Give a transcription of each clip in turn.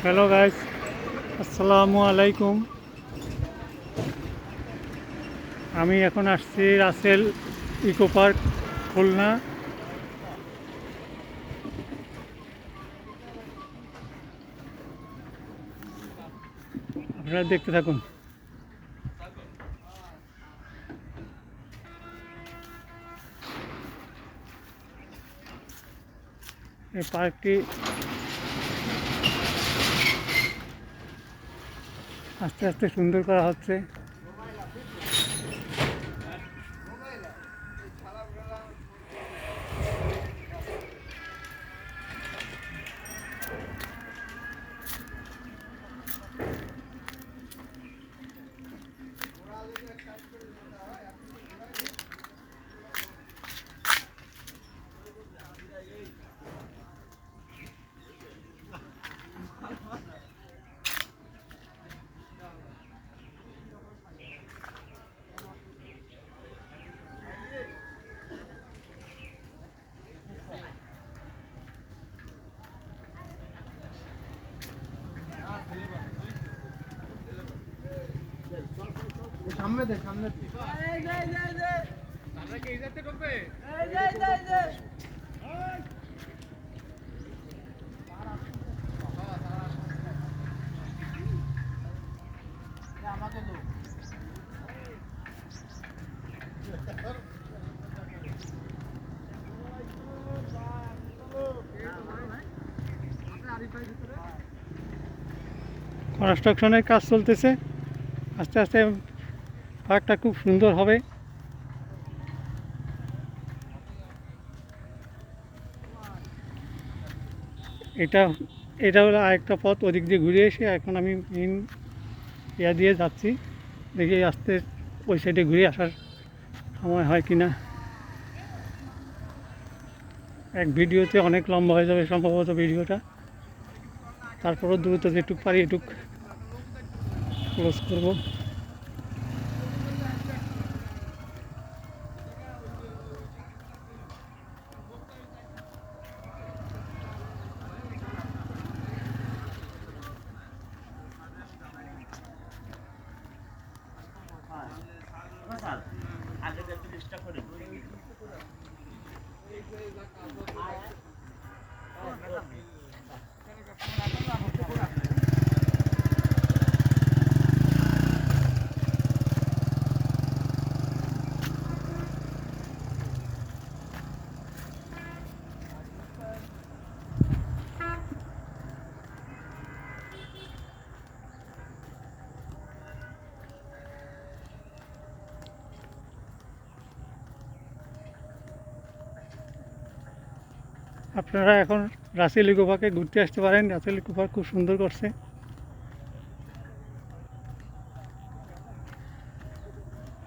Hello guys, আসসালামু আলাইকুম। আমি এখন আসছি রাসেল ইকো পার্ক, খুলনা। আপনারা দেখতে থাকুন। এই পার্কটি আস্তে আস্তে সুন্দর করা হচ্ছে। সামনে দে সামনে দে আমরা কি এই যাতে ঢুকবে এই আমাকে দাও কনস্ট্রাকশনের কাজ চলতেছে। আস্তে আস্তে পার্কটা খুব সুন্দর হবে। এটা এটা হলো আরেকটা পথ, ওদিক দিয়ে ঘুরে এসে এখন আমি মেন দিয়ে যাচ্ছি। দেখি আস্তে ওই সাইডে ঘুরে আসার সময় হয় কি না। এক ভিডিওতে অনেক লম্বা হয়ে যাবে সম্ভবত ভিডিওটা, তারপরও দ্রুত যেটুক পারি এটুক ক্লোজ করব। আপনারা এখন রাসেল ইকো পার্কে ঘুরতে আসতে পারেন। রাসেল ইকো পার্ক খুব সুন্দর করছে।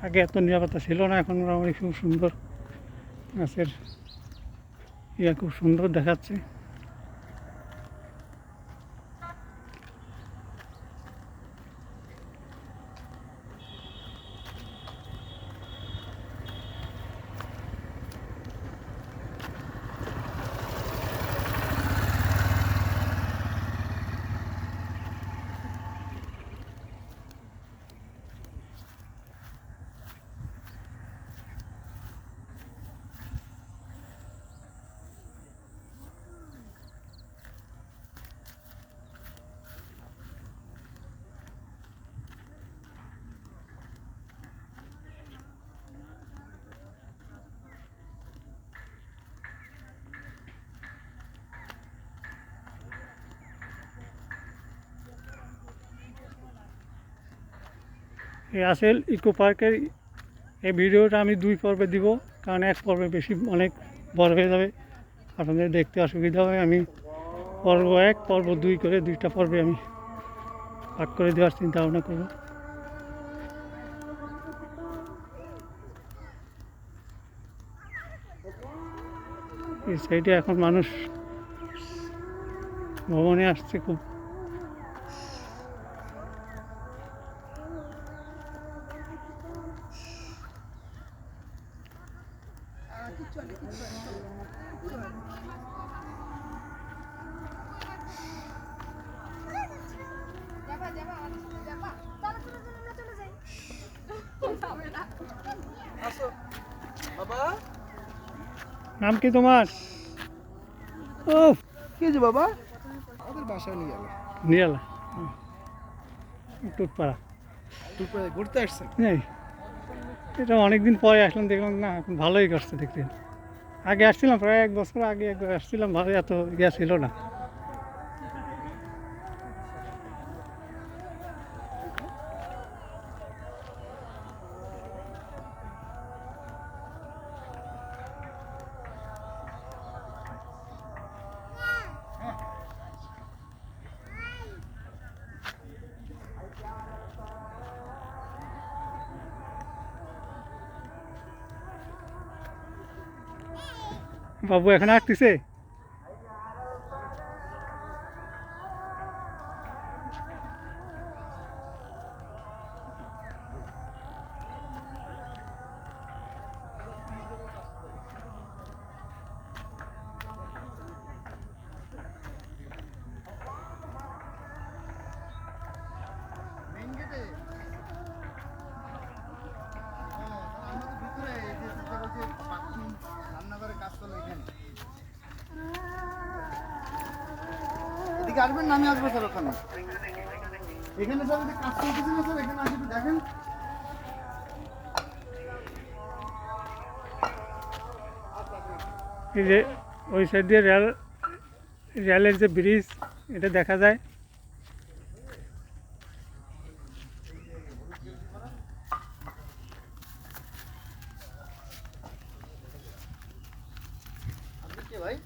আগে এত নিরাপত্তা ছিল না, এখন মোটামুটি খুব সুন্দর গাছের খুব সুন্দর দেখাচ্ছে। এই রাসেল ইকো পার্কের এই ভিডিওটা আমি 2 পর্বে দিব, কারণ এক পর্বে বেশি অনেক বড় হয়ে যাবে, আপনাদের দেখতে অসুবিধা হবে। আমি পর্ব 1 পর্ব 2 করে 2টা পর্বে আমি ভাগ করে দেওয়ার চিন্তা ভাবনা করব। এই সাইডে এখন মানুষ ভ্রমণে আসছে খুব। নাম কি তোমার? ও কি যে বাবা আমাদের বাসায় নিয়ে গেল নিয়ালা টুটপাড়া। তুই ঘুরতে আসছেন? এই এটা অনেকদিন পরে আসলাম, দেখলাম না এখন ভালোই করছে দেখতে। আগে আসছিলাম প্রায় 1 বছর আগে একবার আসছিলাম, ভালো এত ইয়া ছিল না। বাবু এখানে আসতেছে? মেইন গেটে আমাদের ভিতরে এই যে বাথরুম রান্নাঘরে কাজ চলে এখানে। এদিকে আসবেন না, আমি আসবো স্যার ওখানে। এখানে স্যার যদি কাজ চলতেছে না স্যার, এখানে আসে একটু দেখেন। এই যে ওই সাইড দিয়ে রেলের যে ব্রিজ, এটা দেখা যায়। আপনি কে ভাই?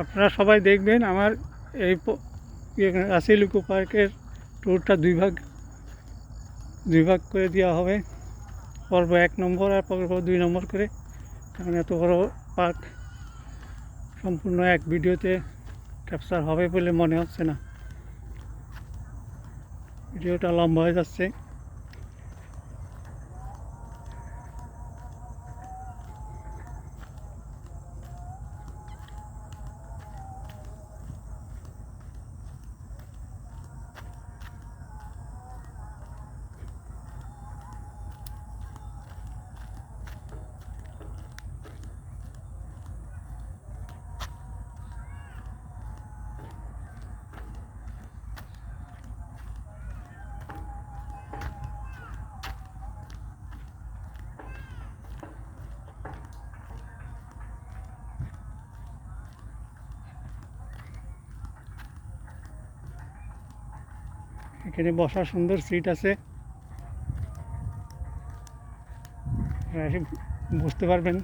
আপনারা সবাই দেখবেন আমার এই রাসেল ইকো পার্কের ট্যুরটা দুই ভাগ করে দেওয়া হবে। পর্ব 1 নম্বর আর পর্ব 2 নম্বর করে, কারণ এত বড় পার্ক সম্পূর্ণ এক ভিডিওতে ক্যাপচার হবে বলে মনে হচ্ছে না, ভিডিওটা লম্বা হয়ে যাচ্ছে। এখানে বসার সুন্দর সিট আছে, আপনারা এসে বুঝতে পারবেন।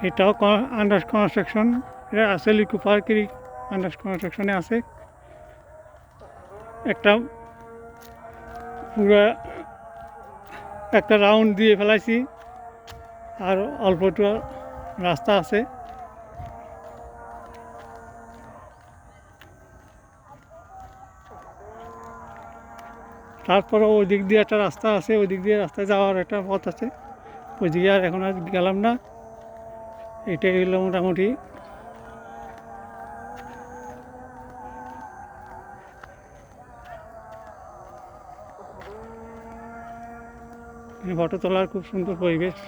এটাও আন্ডার কনস্ট্রাকশন, এটা আছে লিকো পার্কেরই আন্ডার কনস্ট্রাকশনে আছে। একটা পুরা একটা রাউন্ড দিয়ে ফেলাইছি, আর অল্প একটু রাস্তা আছে। তারপরে ওই দিক দিয়ে একটা রাস্তা আছে, ওই দিক দিয়ে রাস্তায় যাওয়ার একটা পথ আছে, ওই দিকে আর এখন আর গেলাম না। এটাই হলো মোটামুটি ফটো তোলার খুব সুন্দর পরিবেশ।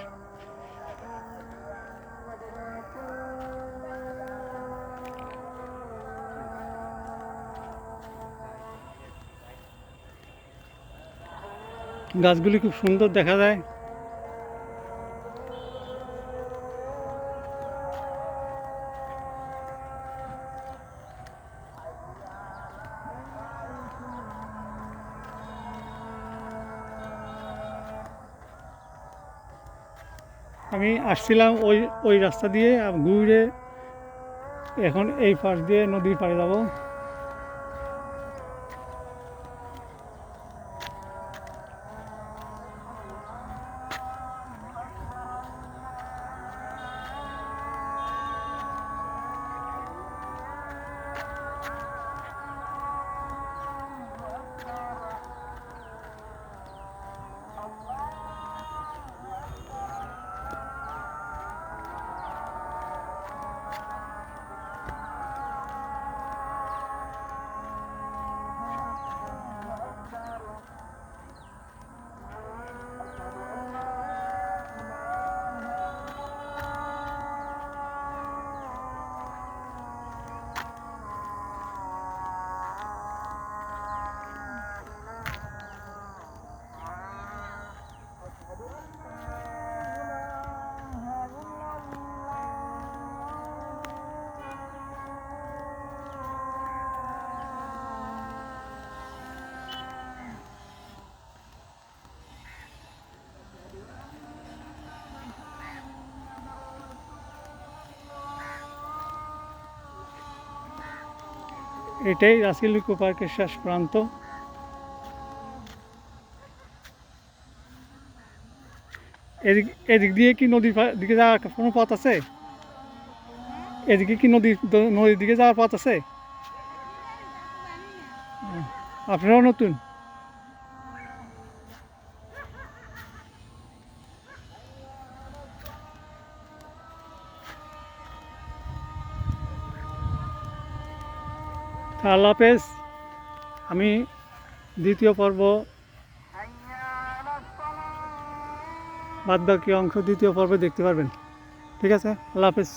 গাছগুলি খুব সুন্দর দেখা যায়। আমি আসছিলাম ওই ওই রাস্তা দিয়ে, ঘুরে এখন এই পাশ দিয়ে নদীর পাড়ে যাব। এটাই রাসেল ইকো পার্কের শেষ প্রান্ত। এদিক এদিক দিয়ে কি নদীর দিকে যাওয়ার কোনো পথ আছে? এদিকে কি নদীর দিকে যাওয়ার পথ আছে? আপনারাও নতুন? আল্লাহ হাফেজ। আমি দ্বিতীয় পর্ব বাদ বাকি অংশ দ্বিতীয় পর্বে দেখতে পারবেন। ঠিক আছে, আল্লাহ হাফেজ।